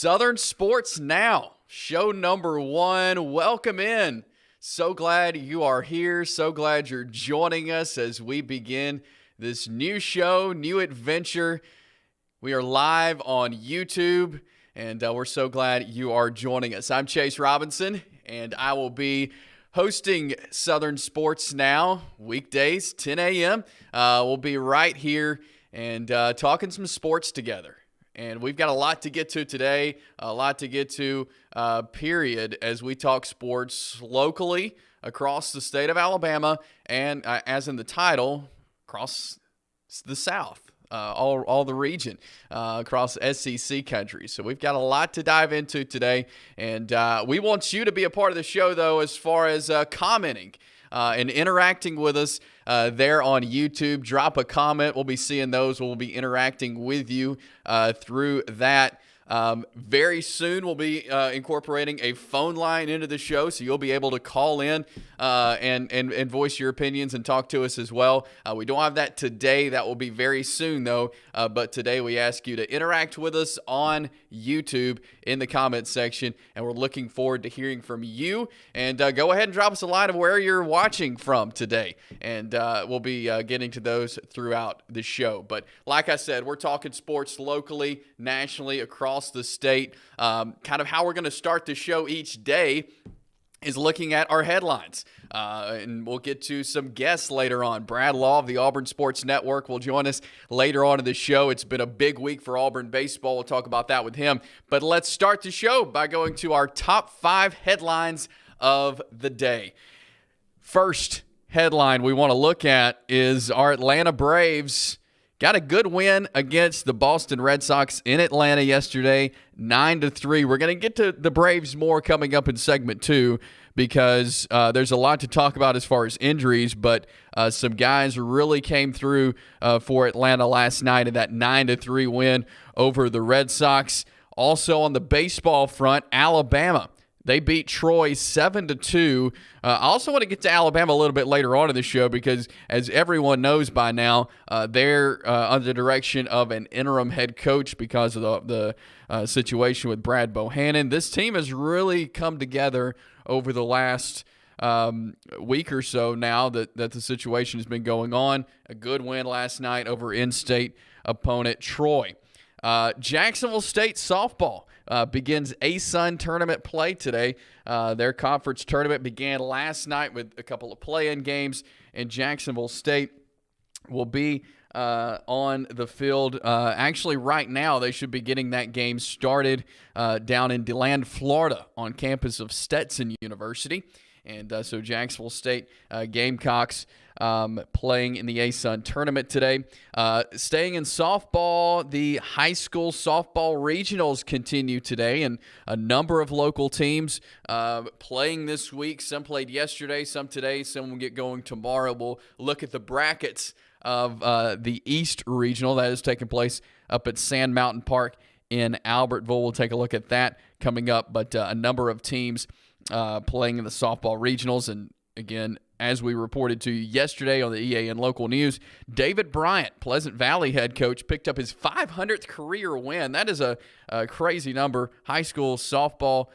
Southern Sports Now, show number 1. Welcome in. So glad you are here. So glad you're joining us as we begin this new show, new adventure. We are live on YouTube, and we're so glad you are joining us. I'm Chase Robinson, and I will be hosting Southern Sports Now weekdays, 10 a.m. We'll be right here and talking some sports together. And we've got a lot to get to today, a lot to get to, period, as we talk sports locally across the state of Alabama and, as in the title, across the South. All the region across SEC country. So we've got a lot to dive into today, and we want you to be a part of the show, though, as far as commenting and interacting with us there on YouTube. Drop a comment. We'll be seeing those. We'll be interacting with you through that. Very soon we'll be incorporating a phone line into the show, so you'll be able to call in and voice your opinions and talk to us as well. We don't have that today. That will be very soon, though. But today we ask you to interact with us on YouTube in the comments section, and we're looking forward to hearing from you. And go ahead and drop us a line of where you're watching from today, and we'll be getting to those throughout the show. But like I said, we're talking sports locally, nationally, across the state. Kind of how we're going to start the show each day is looking at our headlines. And we'll get to some guests later on. Brad Law of the Auburn Sports Network will join us later on in the show. It's been a big week for Auburn baseball. We'll talk about that with him. But let's start the show by going to our top 5 headlines of the day. First headline we want to look at is our Atlanta Braves got a good win against the Boston Red Sox in Atlanta yesterday, 9-3. We're going to get to the Braves more coming up in segment 2 because there's a lot to talk about as far as injuries, but some guys really came through for Atlanta last night in that 9-3 win over the Red Sox. Also on the baseball front, Alabama. They beat Troy 7-2. I also want to get to Alabama a little bit later on in the show because, as everyone knows by now, they're under the direction of an interim head coach because of the situation with Brad Bohannon. This team has really come together over the last week or so now that the situation has been going on. A good win last night over in-state opponent Troy. Jacksonville State softball begins ASUN tournament play today. Their conference tournament began last night with a couple of play-in games, and Jacksonville State will be on the field. Actually, right now, they should be getting that game started down in DeLand, Florida, on campus of Stetson University. And so Jacksonville State Gamecocks playing in the ASUN tournament today. Staying in softball, the high school softball regionals continue today, and a number of local teams playing this week. Some played yesterday, some today, some will get going tomorrow. We'll look at the brackets of the East Regional that is taking place up at Sand Mountain Park in Albertville. We'll take a look at that coming up, but a number of teams playing in the softball regionals. And again, as we reported to you yesterday on the EAN Local News, David Bryant, Pleasant Valley head coach, picked up his 500th career win. That is a crazy number. High school softball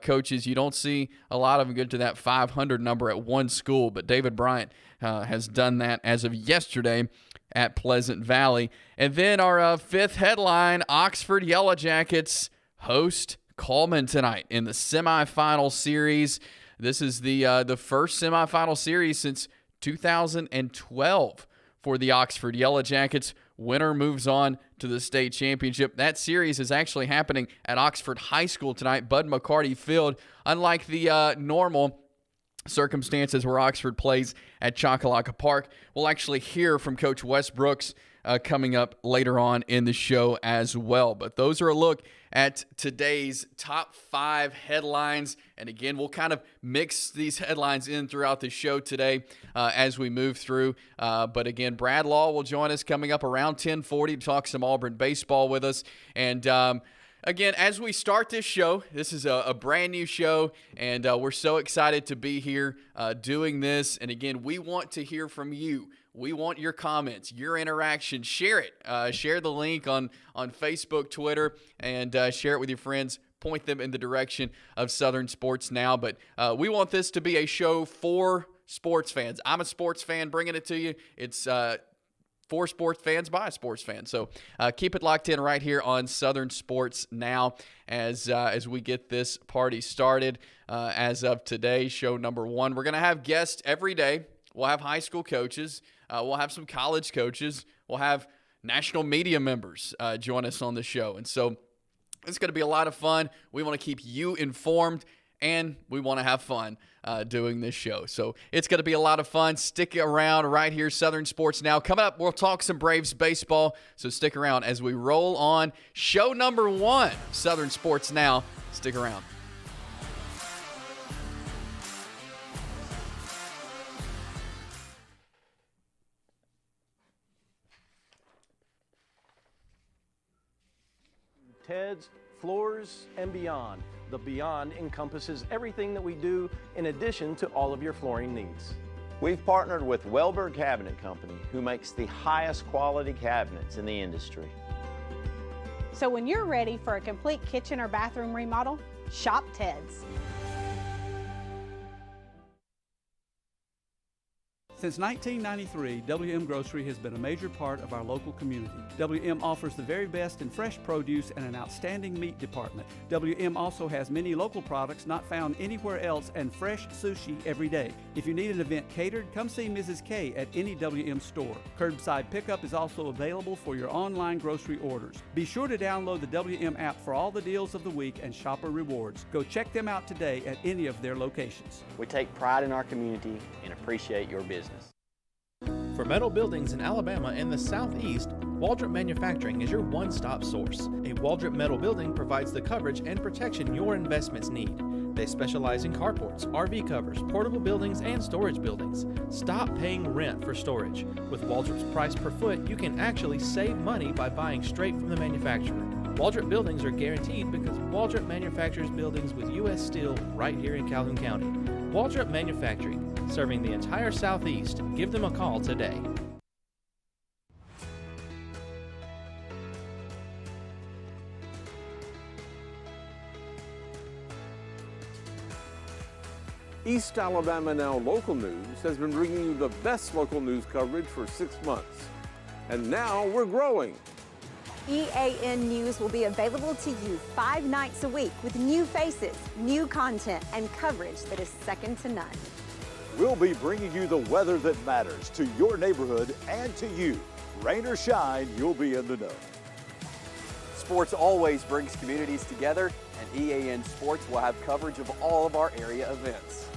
coaches, you don't see a lot of them get to that 500 number at one school, but David Bryant has done that as of yesterday at Pleasant Valley. And then our fifth headline, Oxford Yellow Jackets host Coleman tonight in the semifinal series. This is the first semifinal series since 2012 for the Oxford Yellow Jackets. Winner moves on to the state championship. That series is actually happening at Oxford High School tonight, Bud McCarty Field. Unlike the normal circumstances where Oxford plays at Choccolocco Park, we'll actually hear from Coach Wes Brooks coming up later on in the show as well. But those are a look at today's top 5 headlines. And again, we'll kind of mix these headlines in throughout the show today as we move through. But again, Brad Law will join us coming up around 10:40 to talk some Auburn baseball with us. And again, as we start this show, this is a brand new show, and we're so excited to be here doing this. And again, we want to hear from you. We want your comments, your interaction. Share it. Share the link on Facebook, Twitter, and share it with your friends. Point them in the direction of Southern Sports Now. But we want this to be a show for sports fans. I'm a sports fan bringing it to you. It's for sports fans by a sports fan. So keep it locked in right here on Southern Sports Now as we get this party started. As of today, show number 1. We're going to have guests every day. We'll have high school coaches. We'll have some college coaches. We'll have national media members join us on the show. And so it's going to be a lot of fun. We want to keep you informed, and we want to have fun doing this show. So it's going to be a lot of fun. Stick around right here, Southern Sports Now. Coming up, we'll talk some Braves baseball. So stick around as we roll on show number 1, Southern Sports Now. Stick around. Ted's, Floors, and Beyond. The Beyond encompasses everything that we do in addition to all of your flooring needs. We've partnered with Wellberg Cabinet Company, who makes the highest quality cabinets in the industry. So when you're ready for a complete kitchen or bathroom remodel, shop Ted's. Since 1993, WM Grocery has been a major part of our local community. WM offers the very best in fresh produce and an outstanding meat department. WM also has many local products not found anywhere else and fresh sushi every day. If you need an event catered, come see Mrs. K at any WM store. Curbside pickup is also available for your online grocery orders. Be sure to download the WM app for all the deals of the week and shopper rewards. Go check them out today at any of their locations. We take pride in our community and appreciate your business. For metal buildings in Alabama and the Southeast, Waldrop Manufacturing is your one-stop source. A Waldrop metal building provides the coverage and protection your investments need. They specialize in carports, RV covers, portable buildings, and storage buildings. Stop paying rent for storage. With Waldrop's price per foot, you can actually save money by buying straight from the manufacturer. Waldrop buildings are guaranteed because Waldrop manufactures buildings with U.S. steel right here in Calhoun County. Waldrop Manufacturing, serving the entire Southeast. Give them a call today. East Alabama Now Local News has been bringing you the best local news coverage for 6 months. And now we're growing. EAN News will be available to you 5 nights a week with new faces, new content, and coverage that is second to none. We'll be bringing you the weather that matters to your neighborhood and to you. Rain or shine, you'll be in the know. Sports always brings communities together, and EAN Sports will have coverage of all of our area events.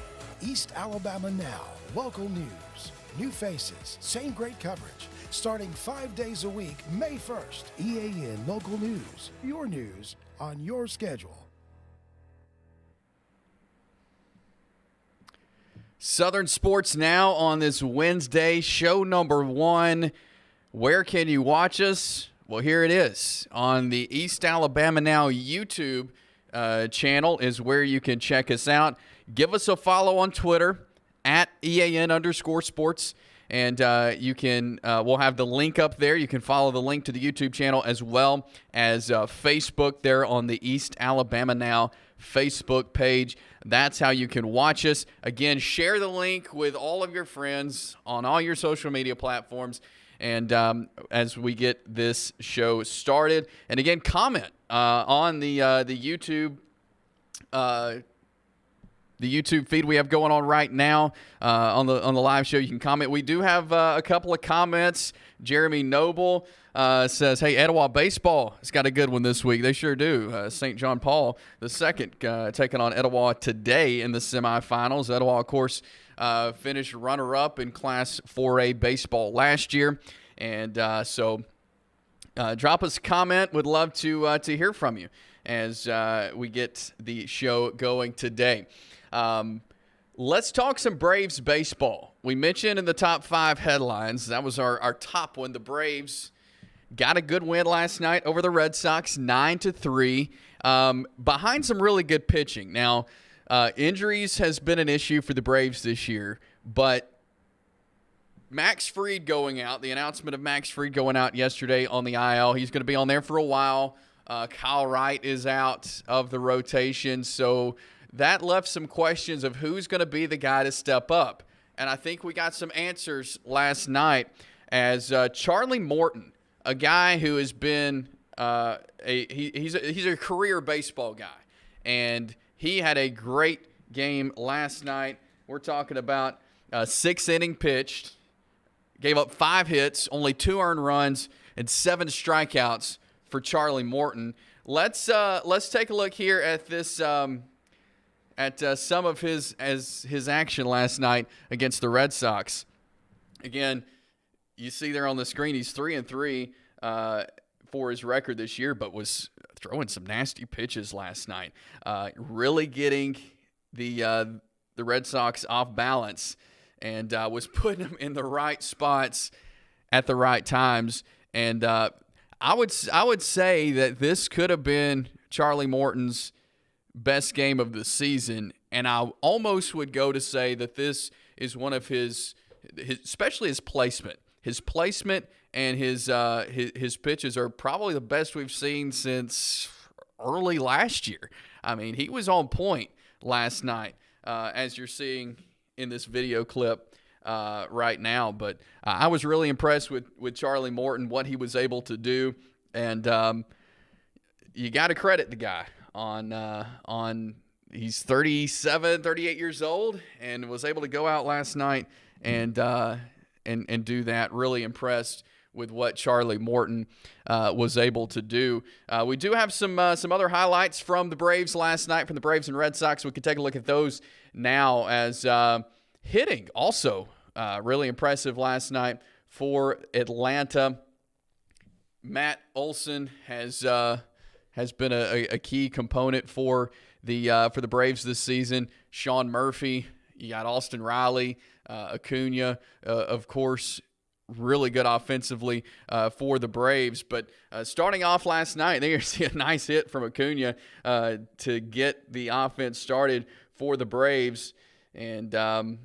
East Alabama Now, local news, new faces, same great coverage. Starting 5 days a week, May 1st. EAN Local News, your news on your schedule. Southern Sports Now on this Wednesday, show number 1. Where can you watch us? Well, here it is. On the East Alabama Now YouTube channel is where you can check us out. Give us a follow on Twitter at EAN_sports. And you can, we'll have the link up there. You can follow the link to the YouTube channel as well as Facebook there on the East Alabama Now Facebook page. That's how you can watch us. Again, share the link with all of your friends on all your social media platforms. And as we get this show started, and again, comment on the YouTube. The YouTube feed we have going on right now on the live show. You can comment. We do have a couple of comments. Jeremy Noble says, "Hey, Etowah baseball has got a good one this week." They sure do. St. John Paul II taking on Etowah today in the semifinals. Etowah, of course, finished runner-up in Class 4A baseball last year, and so drop us a comment. Would love to hear from you as we get the show going today. Let's talk some Braves baseball. We mentioned in the top 5 headlines, that was our top one. The Braves got a good win last night over the Red Sox, 9-3, behind some really good pitching. Now, injuries has been an issue for the Braves this year, but Max Fried going out, the announcement of Max Fried going out yesterday on the IL. He's going to be on there for a while. Kyle Wright is out of the rotation, so that left some questions of who's going to be the guy to step up. And I think we got some answers last night as Charlie Morton, a guy who has been he's a career baseball guy, and he had a great game last night. We're talking about 6 inning pitched, gave up 5 hits, only 2 earned runs, and 7 strikeouts for Charlie Morton. Let's take a look here at this at some of his action last night against the Red Sox. Again, you see there on the screen he's 3-3 for his record this year, but was throwing some nasty pitches last night, really getting the Red Sox off balance, and was putting them in the right spots at the right times. And I would say that this could have been Charlie Morton's best game of the season, and I almost would go to say that this is one of his especially his placement. His placement and his pitches are probably the best we've seen since early last year. I mean, he was on point last night, as you're seeing in this video clip right now. But I was really impressed with Charlie Morton, what he was able to do, and you got to credit the guy on he's 38 years old and was able to go out last night and do that. Really impressed with what Charlie Morton was able to do. We do have some other highlights from the Braves last night, from the Braves and Red Sox. We can take a look at those now, as hitting also really impressive last night for Atlanta. Matt Olson has been a key component for the Braves this season. Sean Murphy, you got Austin Riley, Acuna, of course, really good offensively for the Braves. But starting off last night, there you see a nice hit from Acuna to get the offense started for the Braves. And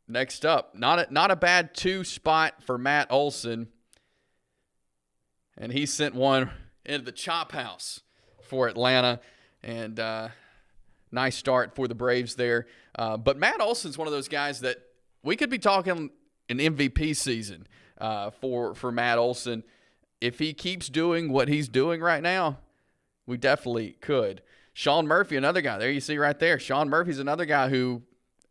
next up, not a bad 2 spot for Matt Olson, and he sent one into the chop house for Atlanta. And nice start for the Braves there. But Matt Olson's one of those guys that we could be talking an MVP season for Matt Olson. If he keeps doing what he's doing right now, we definitely could. Sean Murphy, another guy. There you see right there. Sean Murphy's another guy who,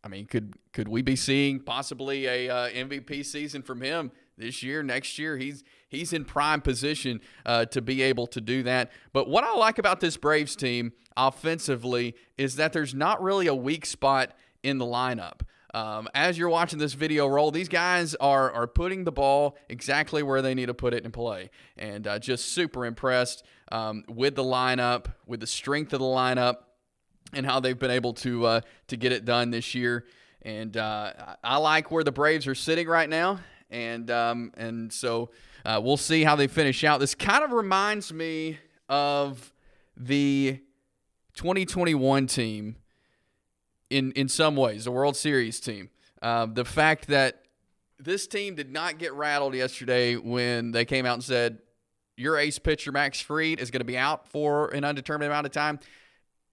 I mean, could we be seeing possibly a MVP season from him this year, next year? He's in prime position to be able to do that. But what I like about this Braves team offensively is that there's not really a weak spot in the lineup. As you're watching this video roll, these guys are putting the ball exactly where they need to put it in play. And just super impressed with the lineup, with the strength of the lineup, and how they've been able to get it done this year. And I like where the Braves are sitting right now. And so we'll see how they finish out. This kind of reminds me of the 2021 team in some ways, the World Series team. The fact that this team did not get rattled yesterday when they came out and said, your ace pitcher, Max Fried, is going to be out for an undetermined amount of time.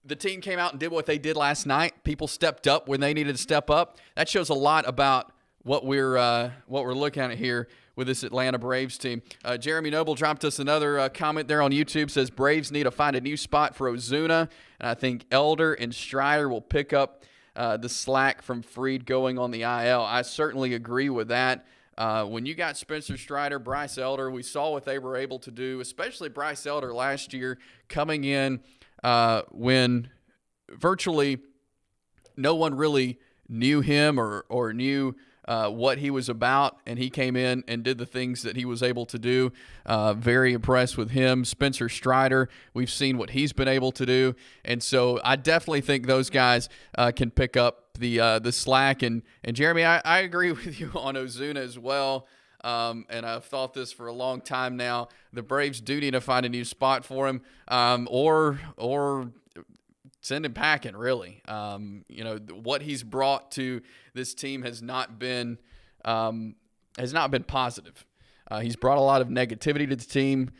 The team came out and did what they did last night. People stepped up when they needed to step up. That shows a lot about what we're looking at here with this Atlanta Braves team. Jeremy Noble dropped us another comment there on YouTube. Says Braves need to find a new spot for Ozuna, and I think Elder and Strider will pick up the slack from Fried going on the IL. I certainly agree with that. When you got Spencer Strider, Bryce Elder, we saw what they were able to do, especially Bryce Elder last year coming in when virtually no one really knew him or knew what he was about, and he came in and did the things that he was able to do. Very impressed with him. Spencer Strider, we've seen what he's been able to do, and so I definitely think those guys can pick up the slack. And Jeremy, I agree with you on Ozuna as well, and I've thought this for a long time now. The Braves do need to find a new spot for him, or send him packing, really. What he's brought to this team has not been has not been positive. He's brought a lot of negativity to the team,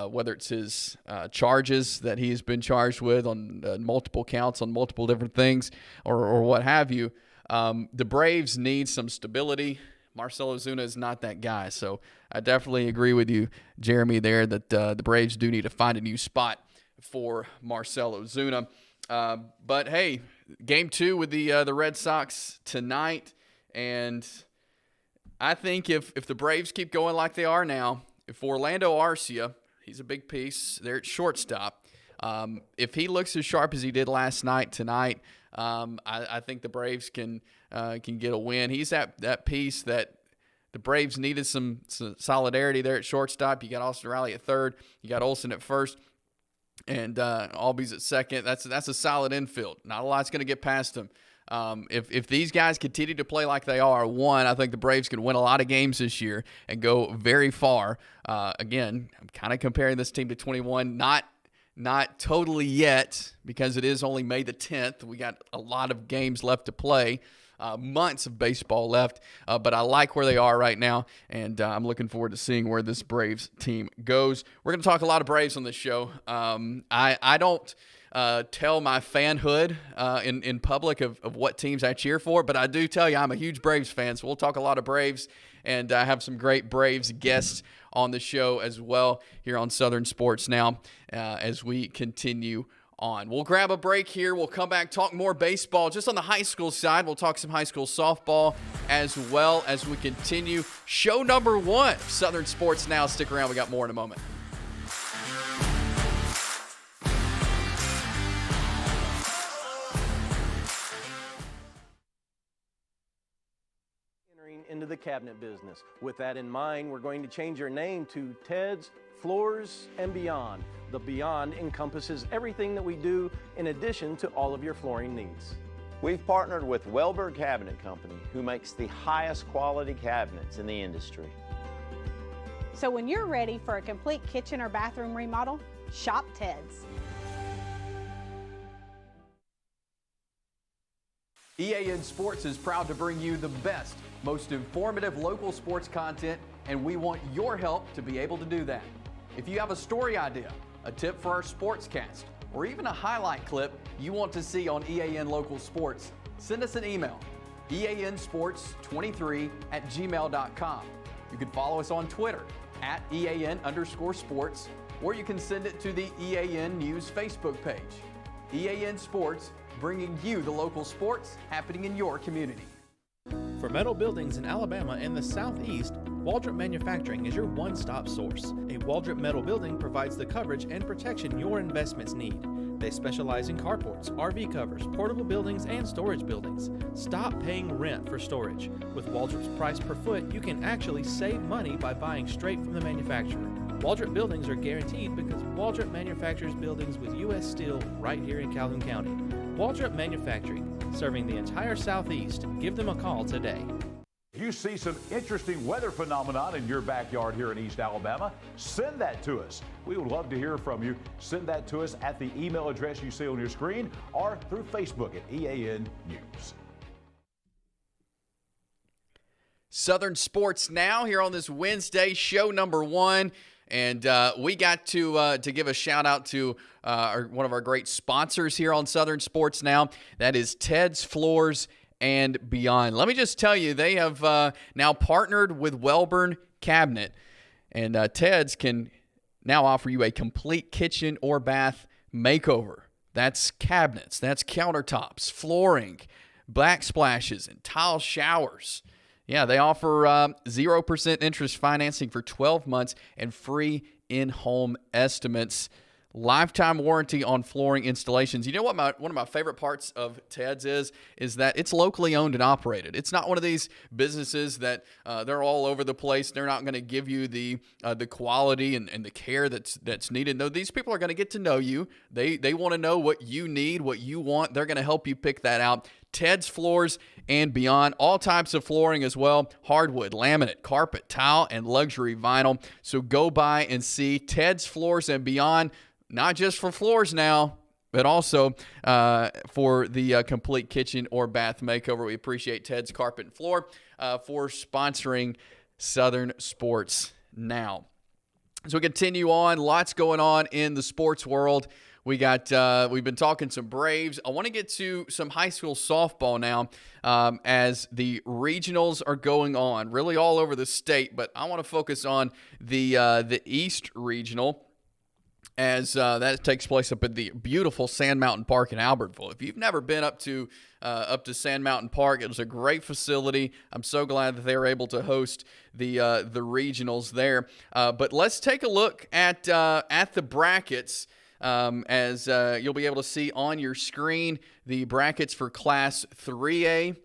whether it's his charges that he's been charged with on multiple counts on multiple different things or what have you. The Braves need some stability. Marcell Ozuna is not that guy. So I definitely agree with you, Jeremy, there that the Braves do need to find a new spot for Marcell Ozuna. But, hey, Game 2 with the Red Sox tonight, and I think if the Braves keep going like they are now, if Orlando Arcia, he's a big piece there at shortstop, if he looks as sharp as he did last night tonight, I think the Braves can get a win. He's that piece that the Braves needed some solidarity there at shortstop. You got Austin Riley at third. You got Olsen at first. And Albies at second. That's a solid infield. Not a lot's going to get past them. If these guys continue to play like they are, I think the Braves can win a lot of games this year and go very far. Again, I'm kind of comparing this team to 21. Not totally yet, because it is only May the 10th. We got a lot of games left to play. Months of baseball left, but I like where they are right now, and I'm looking forward to seeing where this Braves team goes. We're going to talk a lot of Braves on this show. I don't tell my fanhood in public of what teams I cheer for, but I do tell you I'm a huge Braves fan, so we'll talk a lot of Braves, and I have some great Braves guests on the show as well here on Southern Sports Now as we continue on. We'll grab a break here. We'll come back, talk more baseball. Just on the high school side, we'll talk some high school softball as well as we continue show number 1, Southern Sports Now. Stick around. We got more in a moment. Entering into the cabinet business. With that in mind, we're going to change our name to Ted's Floors and Beyond. The Beyond encompasses everything that we do in addition to all of your flooring needs. We've partnered with Wellberg Cabinet Company, who makes the highest quality cabinets in the industry. So when you're ready for a complete kitchen or bathroom remodel, shop Ted's. EAN Sports is proud to bring you the best, most informative local sports content, and we want your help to be able to do that. If you have a story idea, a tip for our sportscast, or even a highlight clip you want to see on EAN Local Sports, send us an email, eansports23@gmail.com. You can follow us on Twitter @EAN_sports, or you can send it to the EAN News Facebook page. EAN Sports, bringing you the local sports happening in your community. For metal buildings in Alabama and the Southeast, Waldrop Manufacturing is your one-stop source. A Waldrop metal building provides the coverage and protection your investments need. They specialize in carports, RV covers, portable buildings, and storage buildings. Stop paying rent for storage. With Waldrop's price per foot, you can actually save money by buying straight from the manufacturer. Waldrop buildings are guaranteed because Waldrop manufactures buildings with U.S. Steel right here in Calhoun County. Waldrop Manufacturing, serving the entire Southeast. Give them a call today. If you see some interesting weather phenomenon in your backyard here in East Alabama, send that to us. We would love to hear from you. Send that to us at the email address you see on your screen or through Facebook at EAN News. Southern Sports Now here on this Wednesday, show number 1. And we got to give a shout out to one of our great sponsors here on Southern Sports Now. That is Ted's Floors and Beyond. Let me just tell you, they have now partnered with Wellborn Cabinet. And Ted's can now offer you a complete kitchen or bath makeover. That's cabinets, that's countertops, flooring, backsplashes, and tile showers. Yeah, they offer 0% interest financing for 12 months and free in-home estimates. Lifetime warranty on flooring installations. You know what one of my favorite parts of Ted's is that it's locally owned and operated. It's not one of these businesses that they're all over the place. They're not going to give you the quality and the care that's needed. No, these people are going to get to know you. They want to know what you need, what you want. They're going to help you pick that out. Ted's Floors and Beyond, all types of flooring as well, hardwood, laminate, carpet, tile, and luxury vinyl. So go by and see Ted's Floors and Beyond, not just for floors now, but also for the complete kitchen or bath makeover. We appreciate Ted's Carpet and Floor for sponsoring Southern Sports Now. So we continue on. Lots going on in the sports world. We've been talking some Braves. I want to get to some high school softball now as the regionals are going on, really all over the state. But I want to focus on the East Regional, as that takes place up at the beautiful Sand Mountain Park in Albertville. If you've never been up to Sand Mountain Park, it was a great facility. I'm so glad that they were able to host the regionals there. But let's take a look at the brackets. As you'll be able to see on your screen, the brackets for Class 3A.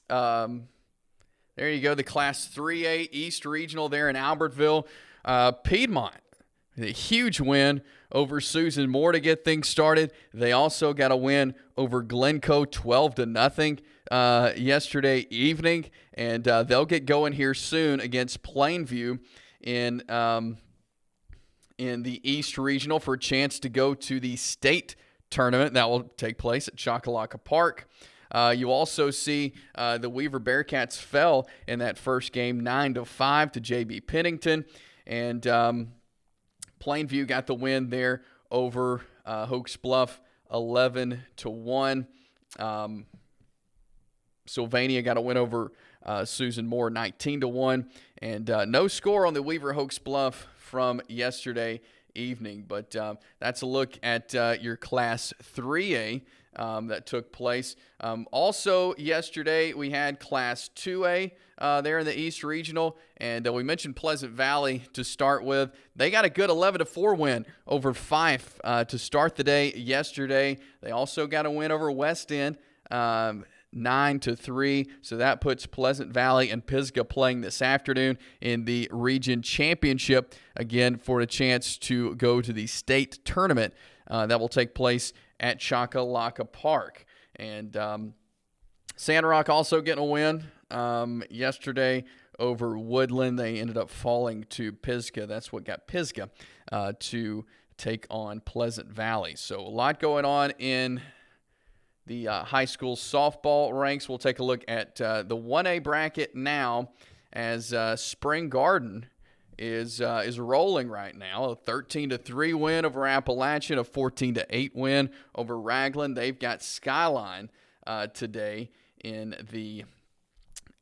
There you go, the Class 3A East Regional there in Albertville. Piedmont, a huge win over Susan Moore to get things started. They also got a win over Glencoe 12-0 yesterday evening, and they'll get going here soon against Plainview in the East Regional for a chance to go to the state tournament that will take place at Choccolocco Park. You also see the Weaver Bearcats fell in that first game 9-5 to JB Pennington, and Plainview got the win there over Hokes Bluff 11-1. Sylvania got a win over Susan Moore 19-1, and no score on the Weaver Hokes Bluff from yesterday evening. But that's a look at your Class 3A that took place. Also yesterday we had Class 2A there in the East Regional, and we mentioned Pleasant Valley to start with. They got a good 11-4 win over Fife to start the day yesterday. They also got a win over West End 9-3, so that puts Pleasant Valley and Pisgah playing this afternoon in the region championship, again for a chance to go to the state tournament that will take place at Choccolocco Park. And Sand Rock also getting a win yesterday over Woodland. They ended up falling to Pisgah. That's what got Pisgah to take on Pleasant Valley. So a lot going on in the high school softball ranks. We'll take a look at the 1A bracket now, as Spring Garden is rolling right now. A 13-3 win over Appalachian, a 14-8 win over Raglan. They've got Skyline today in the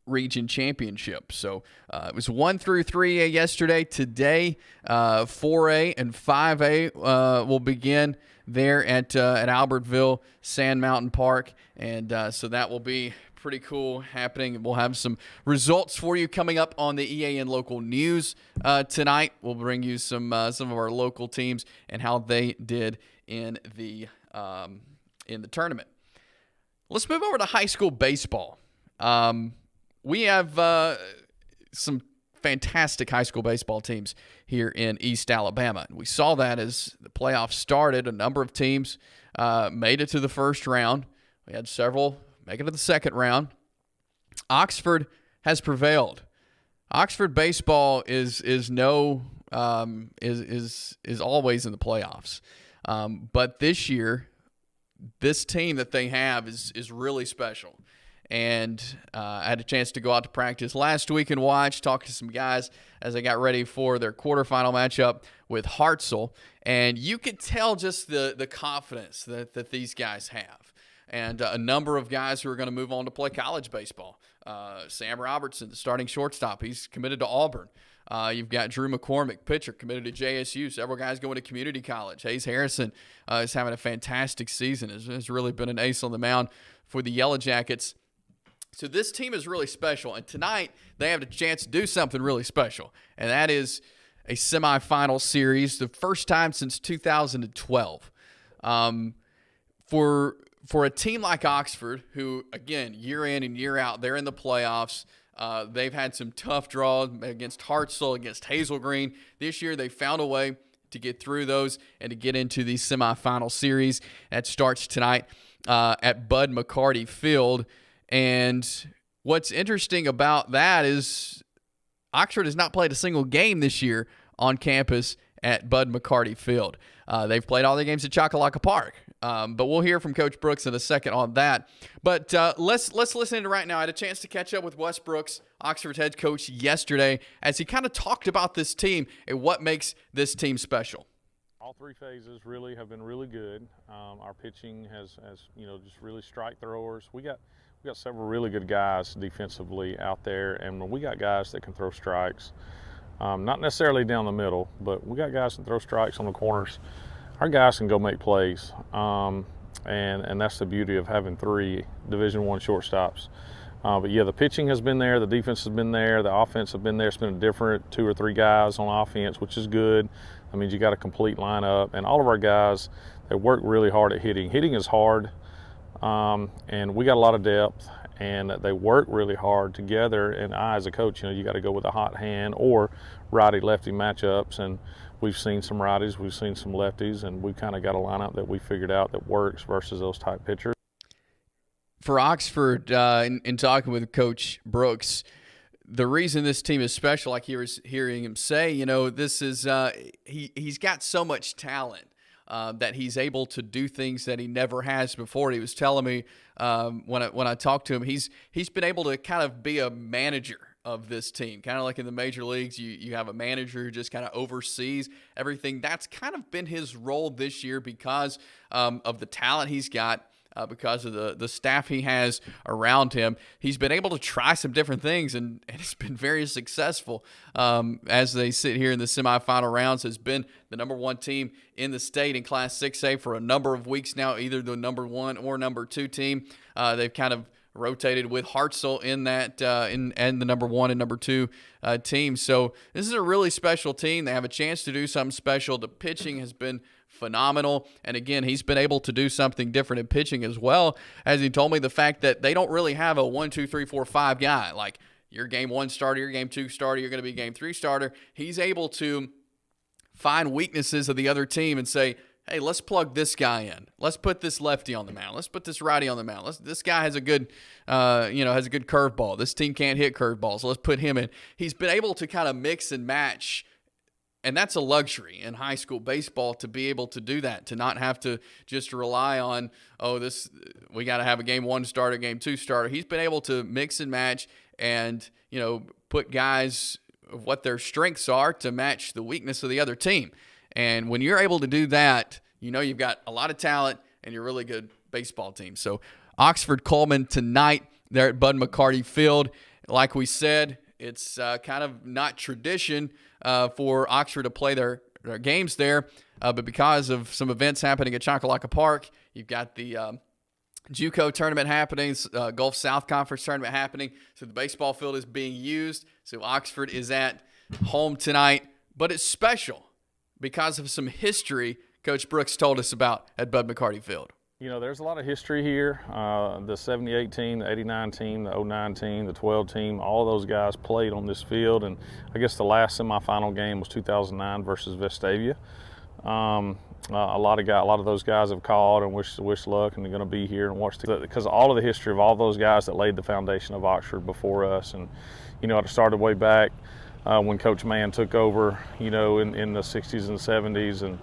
region championship. So it was 1 through 3A yesterday. Today, 4A and 5A will begin there at Albertville Sand Mountain Park, and so that will be pretty cool happening. We'll have some results for you coming up on the EAN local news tonight. We'll bring you some of our local teams and how they did in the tournament. Let's move over to high school baseball. We have some fantastic high school baseball teams here in East Alabama. We saw that as the playoffs started. A number of teams made it to the first round. We had several make it to the second round. Oxford has prevailed. Oxford baseball is always in the playoffs. But this year, this team that they have is really special. And I had a chance to go out to practice last week and talk to some guys as they got ready for their quarterfinal matchup with Hartselle. And you could tell just the confidence that these guys have. And a number of guys who are going to move on to play college baseball. Sam Robertson, the starting shortstop, he's committed to Auburn. You've got Drew McCormick, pitcher, committed to JSU. Several guys going to community college. Hayes Harrison is having a fantastic season. Has really been an ace on the mound for the Yellow Jackets. So this team is really special, and tonight they have a chance to do something really special, and that is a semifinal series, the first time since 2012. For a team like Oxford, who, again, year in and year out, they're in the playoffs. They've had some tough draws against Hartselle, against Hazel Green. This year they found a way to get through those and to get into the semifinal series. That starts tonight at Bud McCarty Field. And what's interesting about that is Oxford has not played a single game this year on campus at Bud McCarty Field. They've played all their games at Choccolocco Park. But we'll hear from Coach Brooks in a second on that. But let's listen to right now. I had a chance to catch up with Wes Brooks, Oxford's head coach, yesterday as he kind of talked about this team and what makes this team special. All three phases really have been really good. Our pitching has just really strike throwers. We got several really good guys defensively out there, and we got guys that can throw strikes. Not necessarily down the middle, but we got guys that throw strikes on the corners. Our guys can go make plays, and that's the beauty of having 3 Division I shortstops. But yeah, the pitching has been there, the defense has been there, the offense has been there. It's been a different 2 or 3 guys on offense, which is good. That means you got a complete lineup, and all of our guys, they work really hard at hitting. Hitting is hard, and we got a lot of depth, and they work really hard together. And I, as a coach, you got to go with a hot hand or righty-lefty matchups, and we've seen some righties, we've seen some lefties, and we've kind of got a lineup that we figured out that works versus those type pitchers. For Oxford, in talking with Coach Brooks, the reason this team is special, like he was hearing him say, this is he's got so much talent that he's able to do things that he never has before. He was telling me when I talked to him, he's been able to kind of be a manager of this team, kind of like in the major leagues. You have a manager who just kind of oversees everything. That's kind of been his role this year because of the talent he's got. Because of the staff he has around him. He's been able to try some different things, and it's been very successful. As they sit here in the semifinal rounds, has been the number 1 team in the state in Class 6A for a number of weeks now, either the number 1 or number 2 team. They've kind of rotated with Hartselle in that and the number 1 and number 2 team. So this is a really special team. They have a chance to do something special. The pitching has been phenomenal. And again, he's been able to do something different in pitching as well. As he told me, the fact that they don't really have a 1, 2, 3, 4, 5 guy. Like your game 1 starter, your game 2 starter, you're going to be game 3 starter. He's able to find weaknesses of the other team and say, hey, let's plug this guy in. Let's put this lefty on the mound. Let's put this righty on the mound. This guy has a good, has a good curveball. This team can't hit curveballs, so let's put him in. He's been able to kind of mix and match. And that's a luxury in high school baseball to be able to do that, to not have to just rely on, we got to have a game 1 starter, game 2 starter. He's been able to mix and match and, put guys what their strengths are to match the weakness of the other team. And when you're able to do that, you've got a lot of talent and you're a really good baseball team. So Oxford Coleman tonight there at Bud McCarty Field. Like we said, it's kind of not tradition for Oxford to play their games there, but because of some events happening at Choccolocco Park, you've got the JUCO tournament happening, Gulf South Conference tournament happening, so the baseball field is being used. So Oxford is at home tonight, but it's special because of some history Coach Brooks told us about at Bud McCarty Field. There's a lot of history here. The 78 team, the 89 team, the 09 team, the 12 team, all of those guys played on this field. And I guess the last semifinal game was 2009 versus Vestavia. A lot of those guys have called and wish luck, and they're going to be here and watch because all of the history of all those guys that laid the foundation of Oxford before us. And it started way back when Coach Mann took over, in the 60s and 70s, and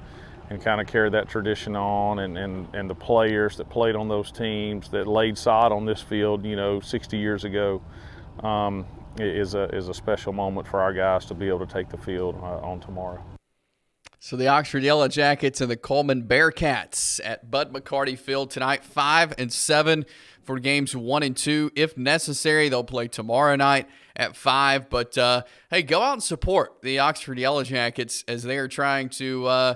kind of carried that tradition on, and the players that played on those teams that laid sod on this field, 60 years ago, is a special moment for our guys to be able to take the field on tomorrow. So the Oxford Yellow Jackets and the Coleman Bearcats at Bud McCarty Field tonight, 5 and 7 for games 1 and 2. If necessary, they'll play tomorrow night at 5. But, hey, go out and support the Oxford Yellow Jackets as they are trying to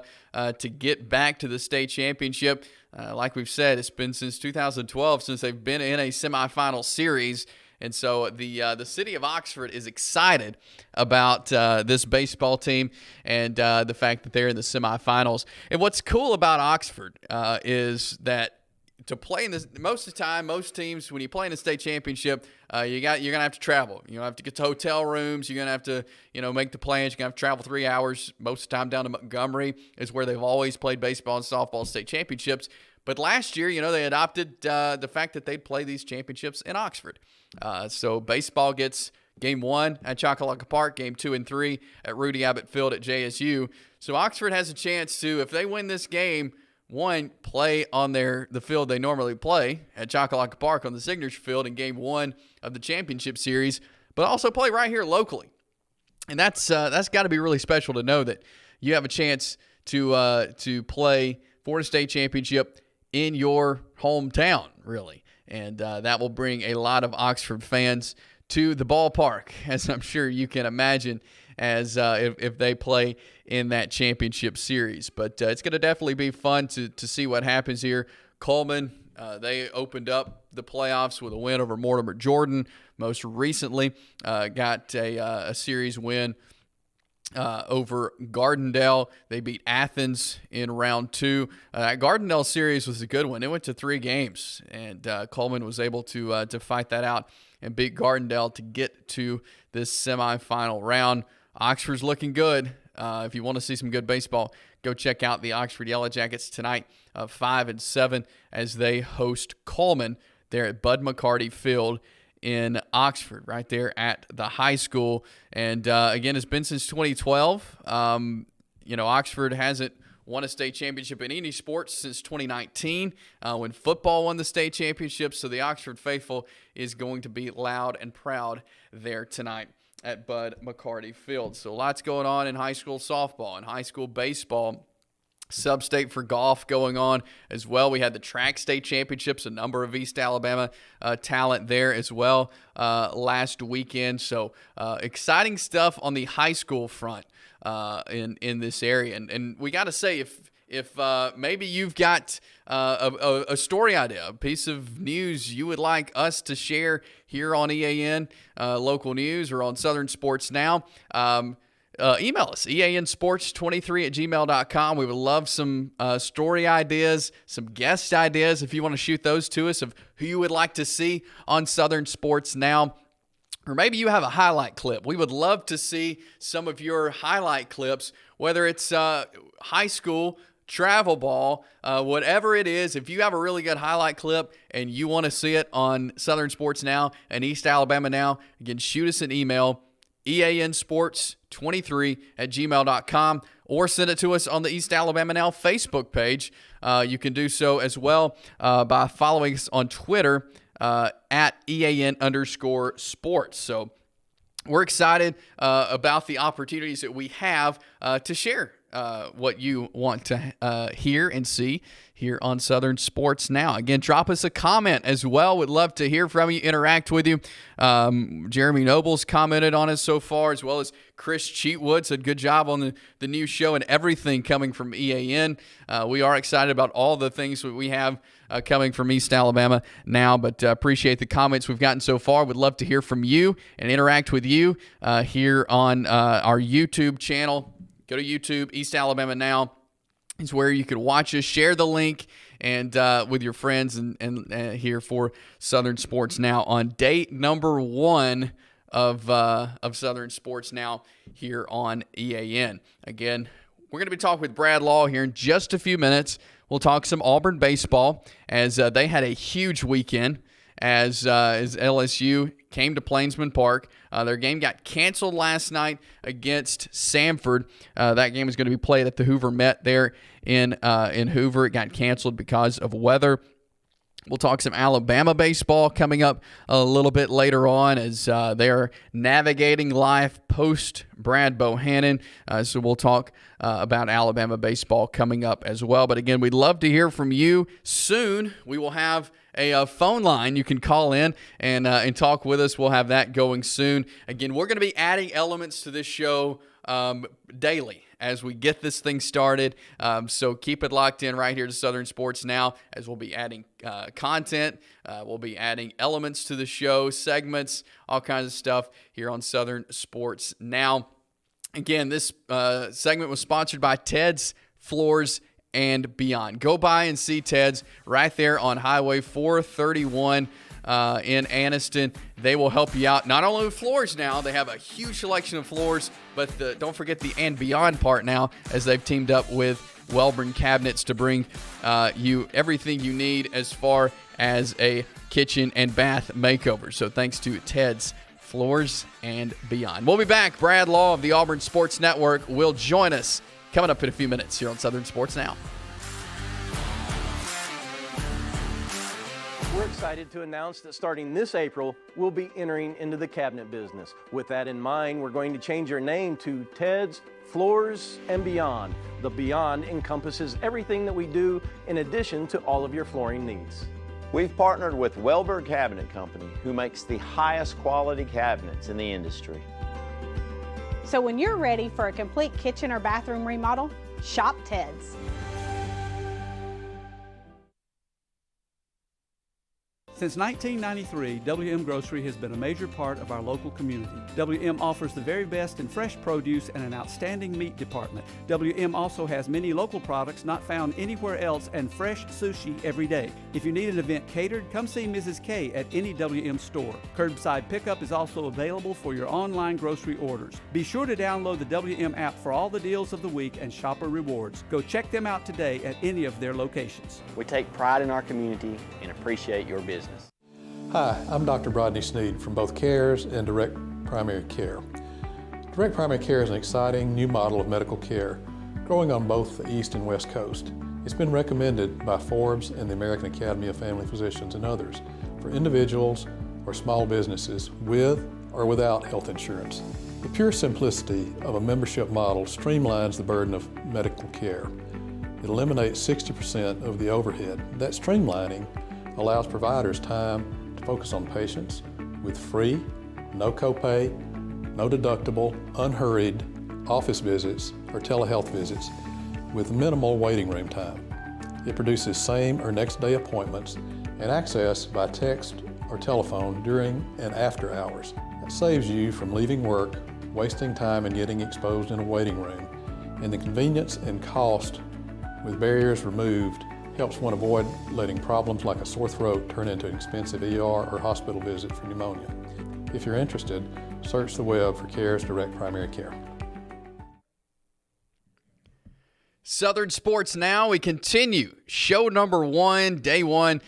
get back to the state championship. Like we've said, it's been since 2012 since they've been in a semifinal series. And so the city of Oxford is excited about this baseball team and the fact that they're in the semifinals. And what's cool about Oxford is that to play in this, most of the time, most teams, when you play in the state championship, you're gonna have to travel. You have to get to hotel rooms. You're gonna have to, make the plans. You're gonna have to travel 3 hours most of the time down to Montgomery, is where they've always played baseball and softball state championships. But last year, they adopted the fact that they'd play these championships in Oxford. So baseball gets game 1 at Choccolocco Park, game 2 and 3 at Rudy Abbott Field at JSU. So Oxford has a chance to, if they win this game, play on the field they normally play at Choccolocco Park on the Signature Field in Game 1 of the championship series, but also play right here locally. And that's got to be really special to know that you have a chance to play Florida State Championship in your hometown, really. And that will bring a lot of Oxford fans to the ballpark, as I'm sure you can imagine, as if they play in that championship series. But it's going to definitely be fun to see what happens here. Coleman, they opened up the playoffs with a win over Mortimer Jordan. Most recently, got a series win over Gardendale. They beat Athens in round 2. Gardendale series was a good one. It went to 3 games, and Coleman was able to fight that out and beat Gardendale to get to this semifinal round. Oxford's looking good. If you want to see some good baseball, go check out the Oxford Yellow Jackets tonight, 5-7, as they host Coleman there at Bud McCarty Field in Oxford, right there at the high school. And again, it's been since 2012. Oxford hasn't won a state championship in any sports since 2019 when football won the state championship. So the Oxford faithful is going to be loud and proud there tonight at Bud McCarty Field. So lots going on in high school softball and high school baseball. Sub-state for golf going on as well. We had the track state championships, a number of East Alabama talent there as well last weekend. So exciting stuff on the high school front in this area. And we got to say, if maybe you've got a story idea, a piece of news you would like us to share here on EAN Local News or on Southern Sports Now, email us, eansports23@gmail.com. We would love some story ideas, some guest ideas if you want to shoot those to us of who you would like to see on Southern Sports Now. Or maybe you have a highlight clip. We would love to see some of your highlight clips, whether it's high school, travel ball, whatever it is. If you have a really good highlight clip and you want to see it on Southern Sports Now and East Alabama Now, again, shoot us an email, eansports23@gmail.com, or send it to us on the East Alabama Now Facebook page. You can do so as well by following us on Twitter at EAN_sports. So we're excited about the opportunities that we have to share what you want to hear and see here on Southern Sports Now. Again, drop us a comment as well. Would love to hear from you, interact with you. Jeremy Noble's commented on us so far, as well as Chris Cheatwood said good job on the new show and everything coming from EAN. We are excited about all the things that we have coming from East Alabama now, but appreciate the comments we've gotten so far. Would love to hear from you and interact with you here on our YouTube channel. Go to YouTube, East Alabama Now. It's where you can watch us, share the link, and with your friends and here for Southern Sports Now on day number 1 of Southern Sports Now here on EAN. Again, we're going to be talking with Brad Law here in just a few minutes. We'll talk some Auburn baseball as they had a huge weekend as LSU came to Plainsman Park. Their game got canceled last night against Samford. That game is going to be played at the Hoover Met there in Hoover. It got canceled because of weather. We'll talk some Alabama baseball coming up a little bit later on as they are navigating life post Brad Bohannon. So we'll talk about Alabama baseball coming up as well. But again, we'd love to hear from you soon. We will have a phone line you can call in and talk with us. We'll have that going soon. Again, we're going to be adding elements to this show daily as we get this thing started. So keep it locked in right here to Southern Sports Now as we'll be adding content. We'll be adding elements to the show, segments, all kinds of stuff here on Southern Sports Now. Again, this segment was sponsored by Ted's Floors and Beyond. Go by and see Ted's right there on Highway 431 in Anniston. They will help you out not only with floors now, they have a huge selection of floors, but don't forget the and beyond part now as they've teamed up with Welborn Cabinets to bring you everything you need as far as a kitchen and bath makeover. So thanks to Ted's Floors and Beyond. We'll be back. Brad Law of the Auburn Sports Network will join us coming up in a few minutes here on Southern Sports Now. We're excited to announce that starting this April, we'll be entering into the cabinet business. With that in mind, we're going to change our name to Ted's Floors and Beyond. The Beyond encompasses everything that we do in addition to all of your flooring needs. We've partnered with Welberg Cabinet Company, who makes the highest quality cabinets in the industry. So when you're ready for a complete kitchen or bathroom remodel, shop Ted's. Since 1993, WM Grocery has been a major part of our local community. WM offers the very best in fresh produce and an outstanding meat department. WM also has many local products not found anywhere else and fresh sushi every day. If you need an event catered, come see Mrs. K at any WM store. Curbside pickup is also available for your online grocery orders. Be sure to download the WM app for all the deals of the week and shopper rewards. Go check them out today at any of their locations. We take pride in our community and appreciate your business. Hi, I'm Dr. Brodney Sneed from both CARES and Direct Primary Care. Direct Primary Care is an exciting new model of medical care growing on both the East and West Coast. It's been recommended by Forbes and the American Academy of Family Physicians and others for individuals or small businesses with or without health insurance. The pure simplicity of a membership model streamlines the burden of medical care. It eliminates 60% of the overhead. That streamlining allows providers time to focus on patients with free, no copay, no deductible, unhurried office visits or telehealth visits with minimal waiting room time. It produces same or next day appointments and access by text or telephone during and after hours. It saves you from leaving work, wasting time and getting exposed in a waiting room, and the convenience and cost with barriers removed helps one avoid letting problems like a sore throat turn into an expensive ER or hospital visit for pneumonia. If you're interested, search the web for CARES Direct Primary Care. Southern Sports Now, we continue. Show number 1, day 1,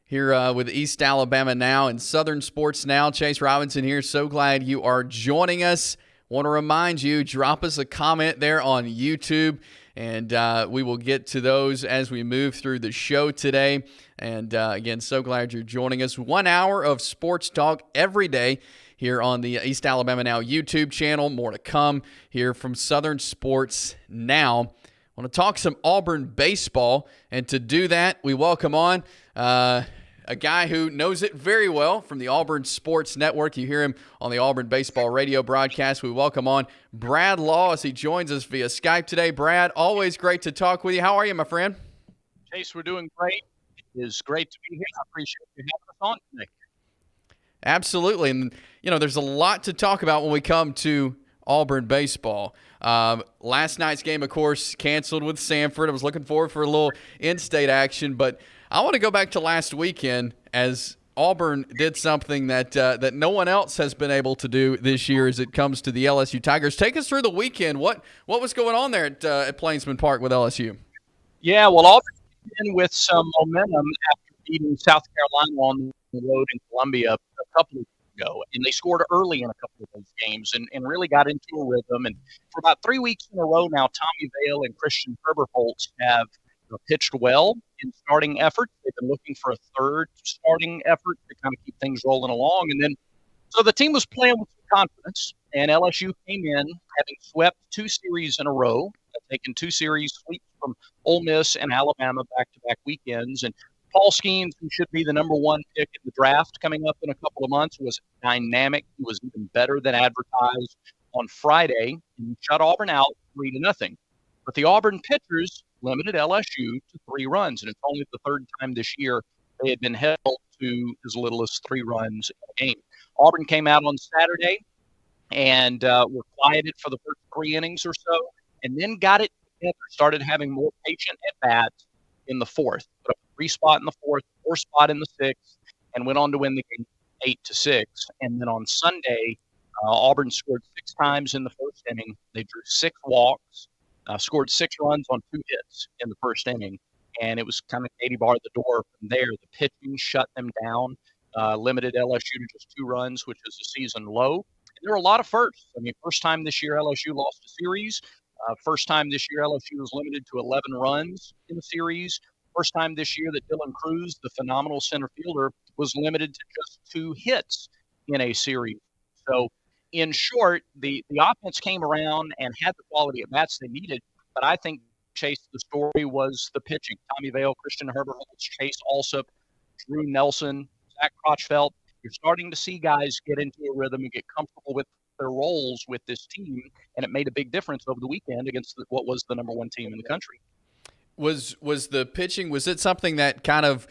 here with East Alabama Now and Southern Sports Now. Chase Robinson here. So glad you are joining us. Want to remind you, drop us a comment there on YouTube. And we will get to those as we move through the show today. And again, so glad you're joining us. 1 hour of sports talk every day here on the East Alabama Now YouTube channel. More to come here from Southern Sports Now. I want to talk some Auburn baseball. And to do that, we welcome on a guy who knows it very well from the Auburn Sports Network. You hear him on the Auburn baseball radio broadcast. We welcome on Brad Law as he joins us via Skype today. Brad, always great to talk with you. How are you, my friend? Chase, we're doing great. It is great to be here. I appreciate you having us on today. Absolutely. And, you know, there's a lot to talk about when we come to Auburn baseball. Last night's game, of course, canceled with Samford. I was looking forward for a little in-state action, but I want to go back to last weekend as Auburn did something that that no one else has been able to do this year as it comes to the LSU Tigers. Take us through the weekend. What was going on there at Plainsman Park with LSU? Yeah, well, Auburn came in with some momentum after beating South Carolina on the road in Columbia a couple of weeks ago. And they scored early in a couple of those games and really got into a rhythm. And for about 3 weeks in a row now, Tommy Vail and Christian Herberholtz have pitched well in starting efforts. They've been looking for a third starting effort to kind of keep things rolling along. And then, so the team was playing with some confidence, and LSU came in having swept 2 series in a row, taken 2 series sweeps from Ole Miss and Alabama back-to-back weekends. And Paul Skeens, who should be the number 1 pick in the draft coming up in a couple of months, was dynamic. He was even better than advertised on Friday, and shut Auburn out 3-0. But the Auburn pitchers limited LSU to 3 runs, and it's only the 3rd time this year they had been held to as little as 3 runs in a game. Auburn came out on Saturday and were quieted for the first 3 innings or so, and then got it together, started having more patient at-bats in the 4th. Put up a 3 spot in the 4th, 4 spot in the 6th, and went on to win the game 8-6. And then on Sunday, Auburn scored 6 times in the 1st inning. They drew 6 walks. Scored 6 runs on 2 hits in the 1st inning, and it was kind of Katie barred the door from there. The pitching shut them down, limited LSU to just 2 runs, which is a season low. And there were a lot of firsts. I mean, first time this year LSU lost a series. First time this year LSU was limited to 11 runs in the series. First time this year that Dylan Cruz, the phenomenal center fielder, was limited to just 2 hits in a series. So, in short, the offense came around and had the quality at bats they needed, but I think, Chase, the story was the pitching. Tommy Vale, Christian Herbert, Chase Alsop, Drew Nelson, Zach Crotchfeld. You're starting to see guys get into a rhythm and get comfortable with their roles with this team, and it made a big difference over the weekend against what was the number 1 team in the country. Was the pitching, was it something that kind of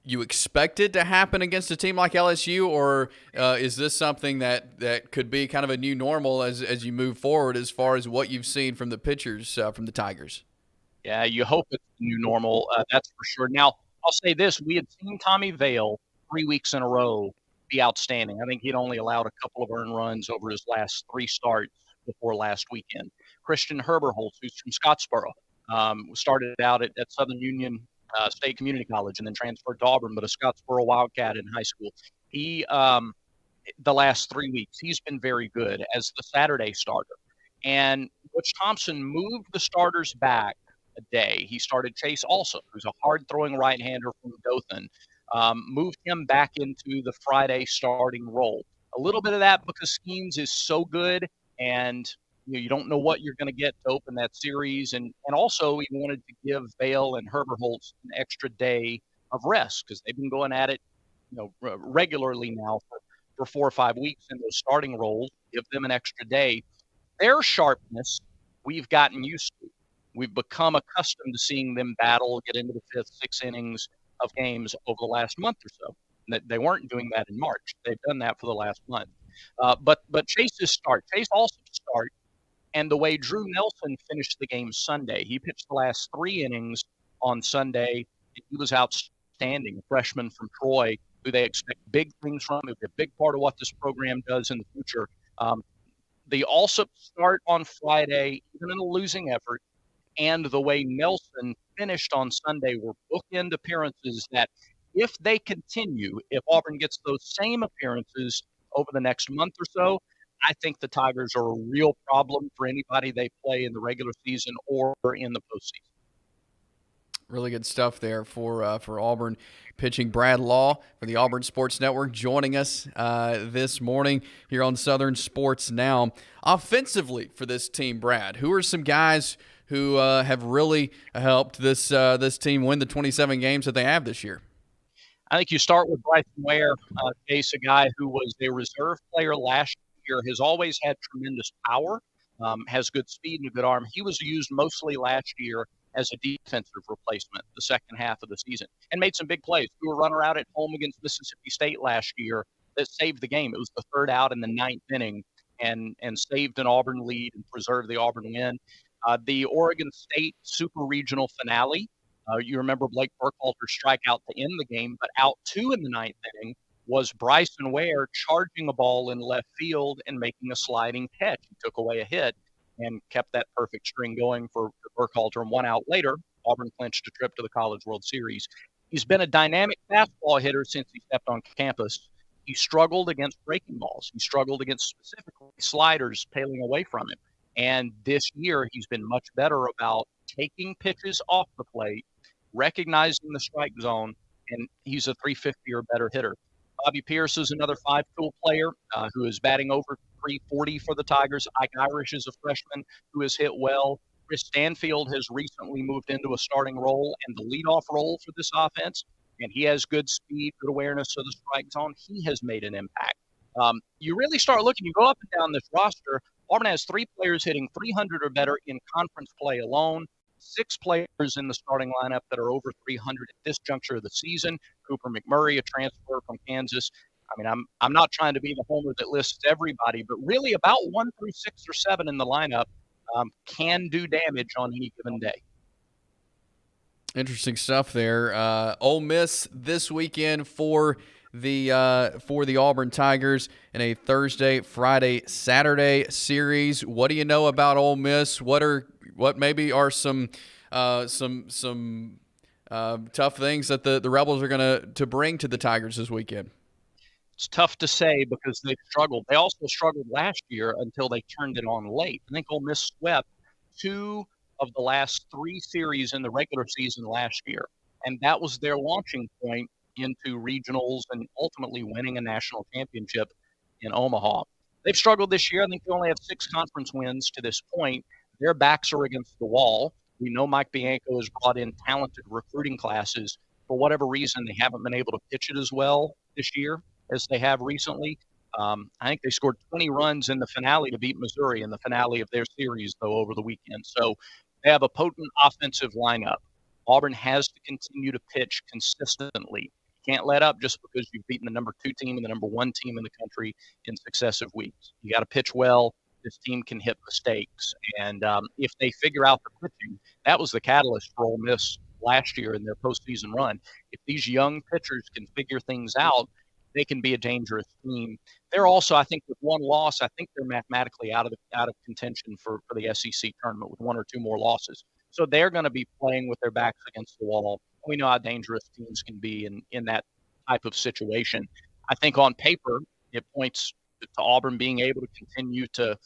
you expected to happen against a team like LSU, or is this something that could be kind of a new normal as you move forward as far as what you've seen from the pitchers from the Tigers? Yeah, you hope it's the new normal, that's for sure. Now, I'll say this. We had seen Tommy Vale 3 weeks in a row be outstanding. I think he'd only allowed a couple of earned runs over his last 3 starts before last weekend. Christian Herberholz, who's from Scottsboro, started out at Southern Union State Community College and then transferred to Auburn, but a Scottsboro Wildcat in high school. He, the last 3 weeks, he's been very good as the Saturday starter. And Butch Thompson moved the starters back a day. He started Chase Alsop, who's a hard-throwing right-hander from Dothan, moved him back into the Friday starting role. A little bit of that because Skeens is so good, and you don't know what you're going to get to open that series. And also we wanted to give Vale and Herberholz an extra day of rest because they've been going at it regularly now for 4 or 5 weeks in those starting roles. Give them an extra day. Their sharpness we've gotten used to. We've become accustomed to seeing them battle, get into the 5th, 6th innings of games over the last month or so. They weren't doing that in March. They've done that for the last month. But Chase's start, Chase also start, and the way Drew Nelson finished the game Sunday, he pitched the last 3 innings on Sunday. He was outstanding, a freshman from Troy, who they expect big things from. It'll be a big part of what this program does in the future. The Alsop start on Friday, even in a losing effort, and the way Nelson finished on Sunday were bookend appearances that if they continue, if Auburn gets those same appearances over the next month or so, I think the Tigers are a real problem for anybody they play in the regular season or in the postseason. Really good stuff there for Auburn pitching. Brad Law for the Auburn Sports Network joining us this morning here on Southern Sports Now. Offensively for this team, Brad, who are some guys who have really helped this team win the 27 games that they have this year? I think you start with Bryson Ware, Case, a guy who was a reserve player last year, has always had tremendous power, has good speed and a good arm. He was used mostly last year as a defensive replacement the second half of the season and made some big plays. We were runner out at home against Mississippi State last year that saved the game. It was the 3rd out in the 9th inning and saved an Auburn lead and preserved the Auburn win. The Oregon State Super Regional finale, you remember Blake Burkhalter's strikeout to end the game, but out 2 in the 9th inning was Bryson Ware charging a ball in left field and making a sliding catch. He took away a hit and kept that perfect string going for Burkhalter. And 1 out later, Auburn clinched a trip to the College World Series. He's been a dynamic fastball hitter since he stepped on campus. He struggled against breaking balls. He struggled against specifically sliders tailing away from him. And this year, he's been much better about taking pitches off the plate, recognizing the strike zone, and he's a 350 or better hitter. Bobby Pierce is another 5-tool player who is batting over 340 for the Tigers. Ike Irish is a freshman who has hit well. Chris Stanfield has recently moved into a starting role and the leadoff role for this offense, and he has good speed, good awareness of the strike zone. He has made an impact. You really start looking, you go up and down this roster, Auburn has 3 players hitting 300 or better in conference play alone, 6 players in the starting lineup that are over 300 at this juncture of the season. Cooper McMurray, a transfer from Kansas. I mean, I'm not trying to be the homer that lists everybody, but really about 1 through 6 or 7 in the lineup can do damage on any given day. Interesting stuff there. Ole Miss this weekend for the Auburn Tigers in a Thursday, Friday, Saturday series. What do you know about Ole Miss? What maybe are some tough things that the Rebels are going to bring to the Tigers this weekend? It's tough to say because they've struggled. They also struggled last year until they turned it on late. I think Ole Miss swept 2 of the last 3 series in the regular season last year. And that was their launching point into regionals and ultimately winning a national championship in Omaha. They've struggled this year. I think they only have 6 conference wins to this point. Their backs are against the wall. We know Mike Bianco has brought in talented recruiting classes. For whatever reason, they haven't been able to pitch it as well this year as they have recently. I think they scored 20 runs in the finale to beat Missouri in the finale of their series, though, over the weekend. So they have a potent offensive lineup. Auburn has to continue to pitch consistently. Can't let up just because you've beaten the number 2 team and the number 1 team in the country in successive weeks. You got to pitch well. This team can hit mistakes. And if they figure out the pitching, that was the catalyst for Ole Miss last year in their postseason run. If these young pitchers can figure things out, they can be a dangerous team. They're also, I think, with 1 loss, I think they're mathematically out of contention for the SEC tournament with 1 or 2 more losses. So they're going to be playing with their backs against the wall. We know how dangerous teams can be in that type of situation. I think on paper, it points to Auburn being able to continue to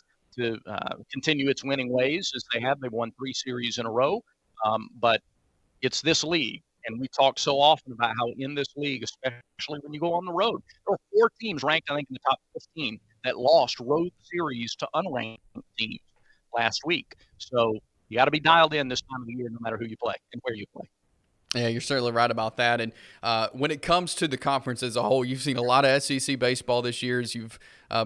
continue its winning ways as they have. They've won 3 series in a row, but it's this league. And we talk so often about how in this league, especially when you go on the road, there are 4 teams ranked, I think, in the top 15 that lost road series to unranked teams last week. So you got to be dialed in this time of the year, no matter who you play and where you play. Yeah, you're certainly right about that. And when it comes to the conference as a whole, you've seen a lot of SEC baseball this year as you've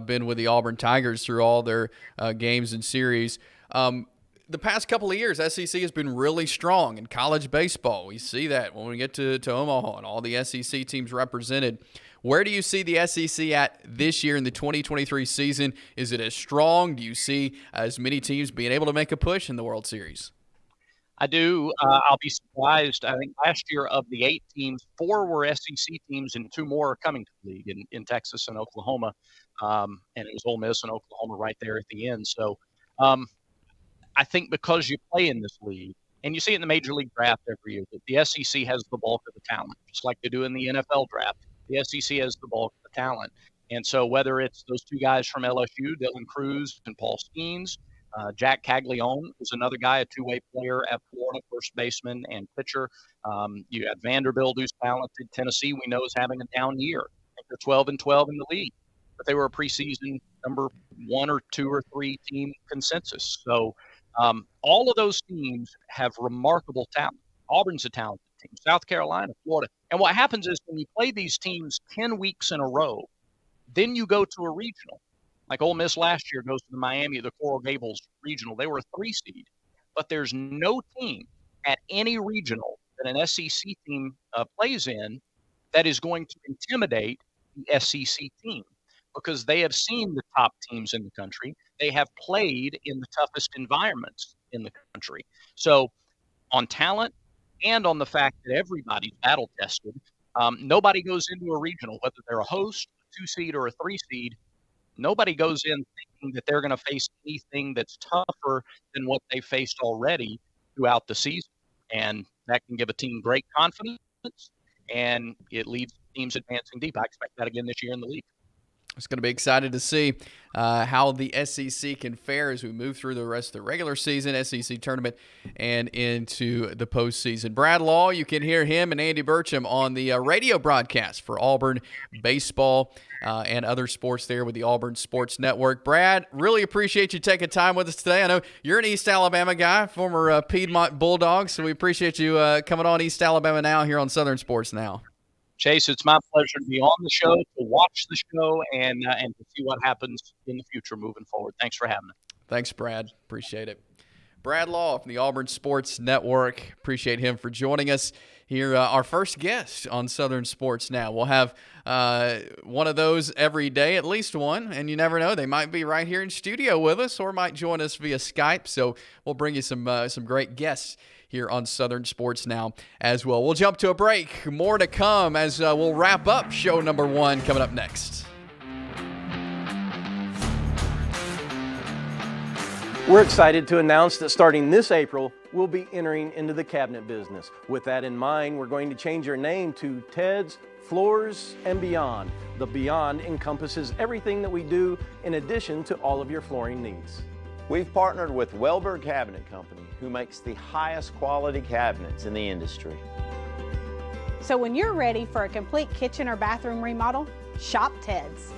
been with the Auburn Tigers through all their games and series. The past couple of years, SEC has been really strong in college baseball. We see that when we get to Omaha and all the SEC teams represented. Where do you see the SEC at this year in the 2023 season? Is it as strong? Do you see as many teams being able to make a push in the World Series? I do. I'll be surprised. I think last year of the 8 teams, 4 were SEC teams and 2 more are coming to the league in Texas and Oklahoma. And it was Ole Miss and Oklahoma right there at the end. So I think because you play in this league, and you see it in the Major League Draft every year, that the SEC has the bulk of the talent, just like they do in the NFL Draft. The SEC has the bulk of the talent. And so whether it's those 2 guys from LSU, Dylan Cruz and Paul Skeens, Jack Caglione is another guy, a 2-way player at Florida, first baseman and pitcher. You had Vanderbilt, who's talented. Tennessee, we know, is having a down year. I think they're 12-12 in the league, but they were a preseason number 1 or 2 or 3 team consensus. So all of those teams have remarkable talent. Auburn's a talented team. South Carolina, Florida. And what happens is when you play these teams 10 weeks in a row, then you go to a regional. Like Ole Miss last year goes to the Miami, the Coral Gables regional. They were a 3 seed. But there's no team at any regional that an SEC team plays in that is going to intimidate the SEC team because they have seen the top teams in the country. They have played in the toughest environments in the country. So on talent and on the fact that everybody's battle tested, nobody goes into a regional, whether they're a host, a 2 seed, or a 3 seed. Nobody goes in thinking that they're going to face anything that's tougher than what they faced already throughout the season. And that can give a team great confidence, and it leads teams advancing deep. I expect that again this year in the league. It's going to be excited to see how the SEC can fare as we move through the rest of the regular season, SEC tournament, and into the postseason. Brad Law, you can hear him and Andy Burcham on the radio broadcast for Auburn baseball and other sports there with the Auburn Sports Network. Brad, really appreciate you taking time with us today. I know you're an East Alabama guy, former Piedmont Bulldog, so we appreciate you coming on East Alabama Now here on Southern Sports Now. Chase, it's my pleasure to be on the show, to watch the show, and to see what happens in the future moving forward. Thanks for having me. Thanks, Brad. Appreciate it. Brad Law from the Auburn Sports Network. Appreciate him for joining us here. Our first guest on Southern Sports Now. We'll have one of those every day, at least one, and you never know. They might be right here in studio with us or might join us via Skype. So we'll bring you some great guests here on Southern Sports Now as well. We'll jump to a break. More to come as we'll wrap up show number 1 coming up next. We're excited to announce that starting this April, we'll be entering into the cabinet business. With that in mind, we're going to change our name to Ted's Floors and Beyond. The Beyond encompasses everything that we do in addition to all of your flooring needs. We've partnered with Welber Cabinet Company, who makes the highest quality cabinets in the industry. So when you're ready for a complete kitchen or bathroom remodel, shop Ted's.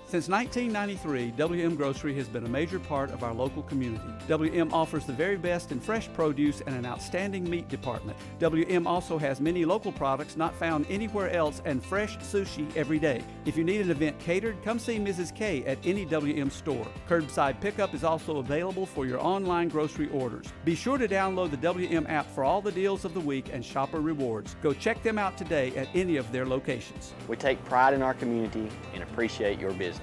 Since 1993, WM Grocery has been a major part of our local community. WM offers the very best in fresh produce and an outstanding meat department. WM also has many local products not found anywhere else and fresh sushi every day. If you need an event catered, come see Mrs. K at any WM store. Curbside pickup is also available for your online grocery orders. Be sure to download the WM app for all the deals of the week and shopper rewards. Go check them out today at any of their locations. We take pride in our community and appreciate your business.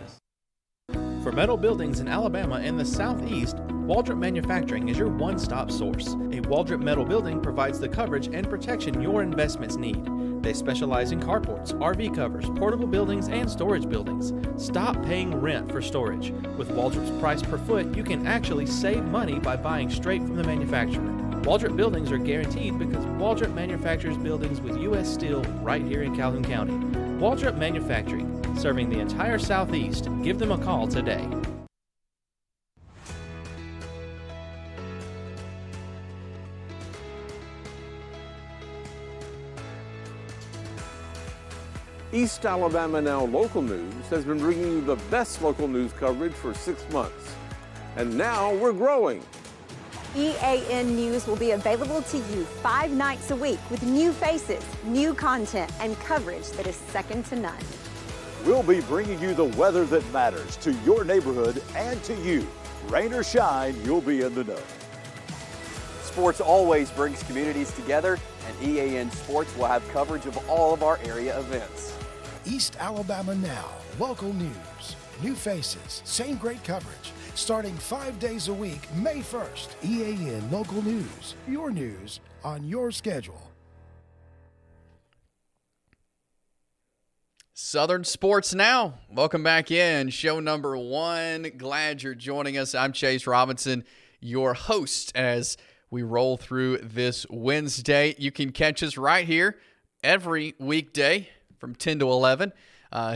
For metal buildings in Alabama and the Southeast, Waldrop Manufacturing is your one-stop source. A Waldrop metal building provides the coverage and protection your investments need. They specialize in carports, RV covers, portable buildings, and storage buildings. Stop paying rent for storage. With Waldrop's price per foot, you can actually save money by buying straight from the manufacturer. Waldrop buildings are guaranteed because Waldrop manufactures buildings with U.S. steel right here in Calhoun County. Waldrop Manufacturing, serving the entire Southeast. Give them a call today. East Alabama Now Local News has been bringing you the best local news coverage for 6 months. And now we're growing. EAN News will be available to you 5 nights a week with new faces, new content, and coverage that is second to none. We'll be bringing you the weather that matters to your neighborhood and to you. Rain or shine, you'll be in the know. Sports always brings communities together, and EAN Sports will have coverage of all of our area events. East Alabama Now, local news, new faces, same great coverage. Starting 5 days a week, May 1st. EAN Local News, your news on your schedule. Southern Sports Now. Welcome back in. Show number 1. Glad you're joining us. I'm Chase Robinson, your host, as we roll through this Wednesday. You can catch us right here every weekday from 10 to 11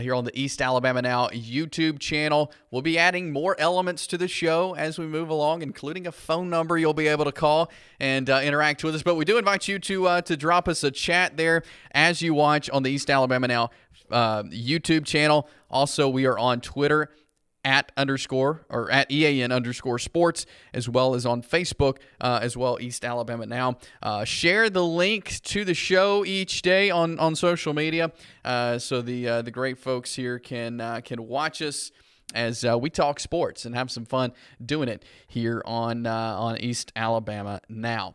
here on the East Alabama Now YouTube channel. We'll be adding more elements to the show as we move along, including a phone number you'll be able to call and interact with us. But we do invite you to drop us a chat there as you watch on the East Alabama Now YouTube channel. Also, we are on Twitter at EAN_sports, as well as on Facebook as well, East Alabama Now. Share the link to the show each day on social media so the great folks here can watch us as we talk sports and have some fun doing it here on East Alabama Now.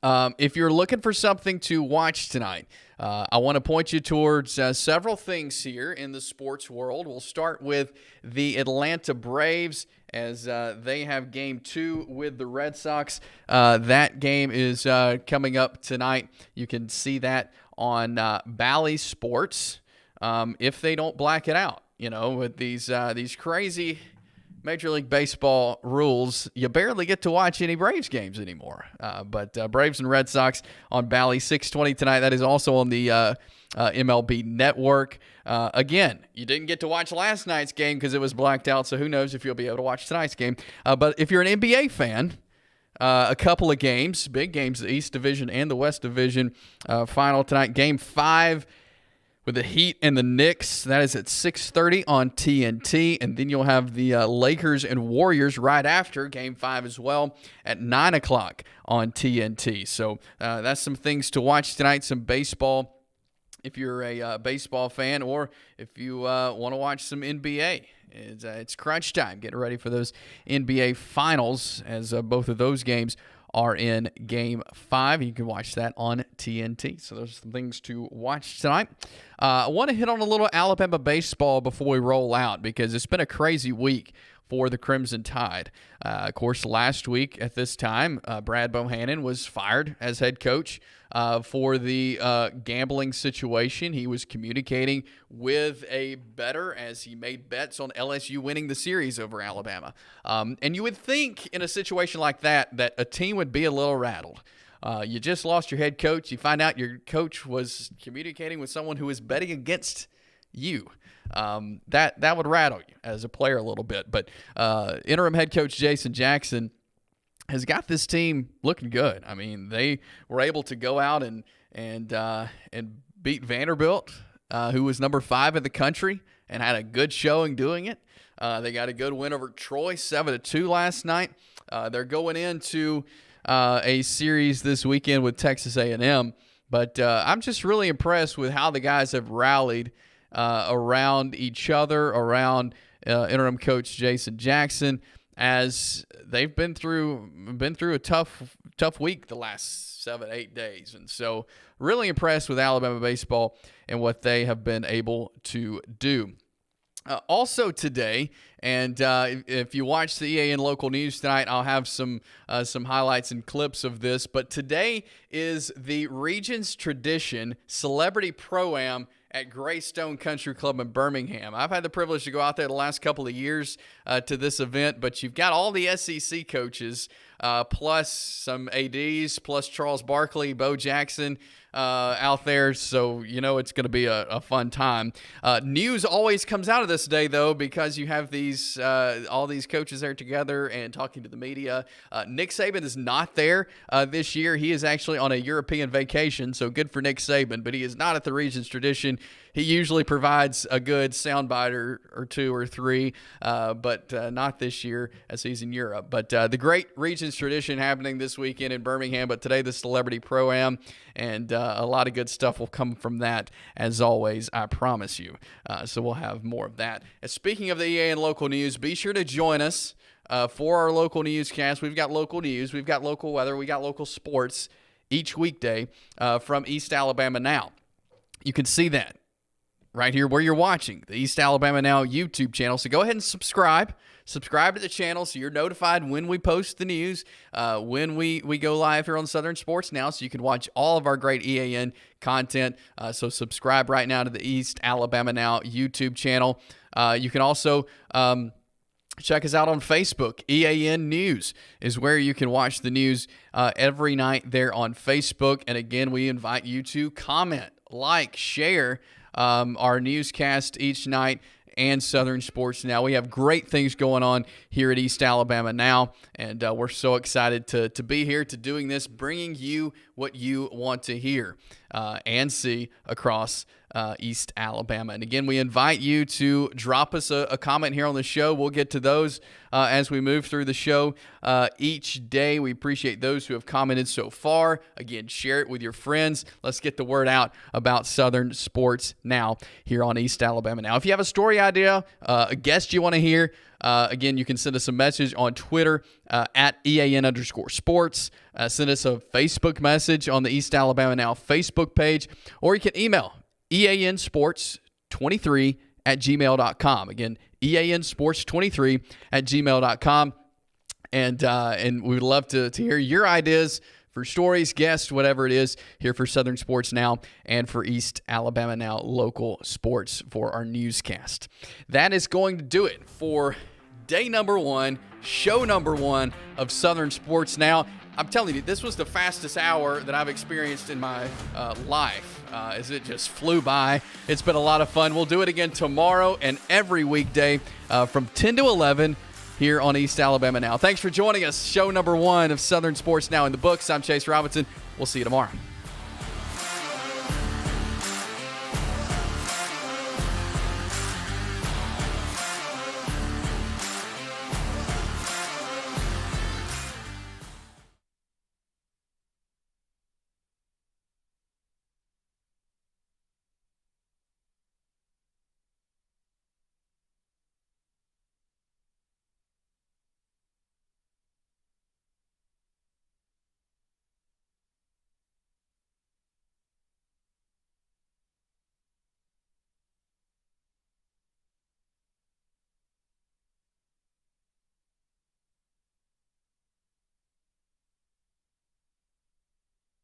If you're looking for something to watch tonight, I want to point you towards several things here in the sports world. We'll start with the Atlanta Braves as they have Game 2 with the Red Sox. That game is coming up tonight. You can see that on Bally Sports if they don't black it out. You know, with these crazy Major League Baseball rules, you barely get to watch any Braves games anymore. But Braves and Red Sox on Bally 6:20 tonight. That is also on the MLB Network. Again, you didn't get to watch last night's game because it was blacked out, so who knows if you'll be able to watch tonight's game. But if you're an NBA fan, a couple of games, big games, the East Division and the West Division final tonight. Game 5 with the Heat and the Knicks. That is at 6:30 on TNT. And then you'll have the Lakers and Warriors right after Game 5 as well at 9 o'clock on TNT. So that's some things to watch tonight, some baseball if you're a baseball fan, or if you want to watch some NBA. It's crunch time. Getting ready for those NBA finals as both of those games are in Game 5. You can watch that on TNT. So those are some things to watch tonight. I want to hit on a little Alabama baseball before we roll out because it's been a crazy week for the Crimson Tide. Of course, last week at this time, Brad Bohannon was fired as head coach for the gambling situation. He was communicating with a bettor as he made bets on LSU winning the series over Alabama. And you would think in a situation like that a team would be a little rattled. You just lost your head coach. You find out your coach was communicating with someone who was betting against you. that would rattle you as a player a little bit. But interim head coach Jason Jackson has got this team looking good. I mean, they were able to go out and beat Vanderbilt, who was number 5 in the country, and had a good showing doing it. They got a good win over Troy, 7-2 last night. They're going into a series this weekend with Texas A&M. But I'm just really impressed with how the guys have rallied around each other, around interim coach Jason Jackson, as they've been through a tough week the last 7-8 days. And so really impressed with Alabama baseball and what they have been able to do. Also today, and if you watch the EAN local news tonight, I'll have some highlights and clips of this. But today is the Regions Tradition Celebrity Pro-Am at Greystone Country Club in Birmingham. I've had the privilege to go out there the last couple of years to this event, but you've got all the SEC coaches, plus some ADs, plus Charles Barkley, Bo Jackson out there, so you know it's going to be a fun time. News always comes out of this day, though, because you have these all these coaches there together and talking to the media. Nick Saban is not there this year. He is actually on a European vacation, so good for Nick Saban, but he is not at the Regions Tradition. He usually provides a good soundbite or two or three, but not this year as he's in Europe. But the great Regions Tradition happening this weekend in Birmingham, but today the Celebrity Pro-Am, and a lot of good stuff will come from that, as always, I promise you. So we'll have more of that. And speaking of the EAN local news, be sure to join us for our local newscast. We've got local news, we've got local weather, we got local sports each weekday from East Alabama Now. You can see that right here where you're watching, the East Alabama Now YouTube channel. So go ahead and subscribe to the channel so you're notified when we post the news, when we go live here on Southern Sports Now, so you can watch all of our great EAN content. So subscribe right now to the East Alabama Now YouTube channel. You can also check us out on Facebook. EAN News is where you can watch the news every night there on Facebook. And again, we invite you to comment, like, share our newscast each night and Southern Sports Now. We have great things going on here at East Alabama Now, and we're so excited to be here, to doing this, bringing you what you want to hear and see across East Alabama. And again, we invite you to drop us a comment here on the show. We'll get to those as we move through the show each day. We appreciate those who have commented so far. Again, share it with your friends. Let's get the word out about Southern Sports Now here on East Alabama Now. If you have a story idea, a guest you want to hear, again, you can send us a message on Twitter at EAN_sports. Send us a Facebook message on the East Alabama Now Facebook page, or you can email EANsports23@gmail.com. Again, EANsports23@gmail.com. And we would love to hear your ideas for stories, guests, whatever it is, here for Southern Sports Now and for East Alabama Now local sports for our newscast. That is going to do it for day number 1, show number 1 of Southern Sports Now. I'm telling you, this was the fastest hour that I've experienced in my life, as it just flew by. It's been a lot of fun. We'll do it again tomorrow and every weekday from 10 to 11 here on East Alabama Now. Thanks for joining us. Show number 1 of Southern Sports Now in the books. I'm Chase Robinson. We'll see you tomorrow.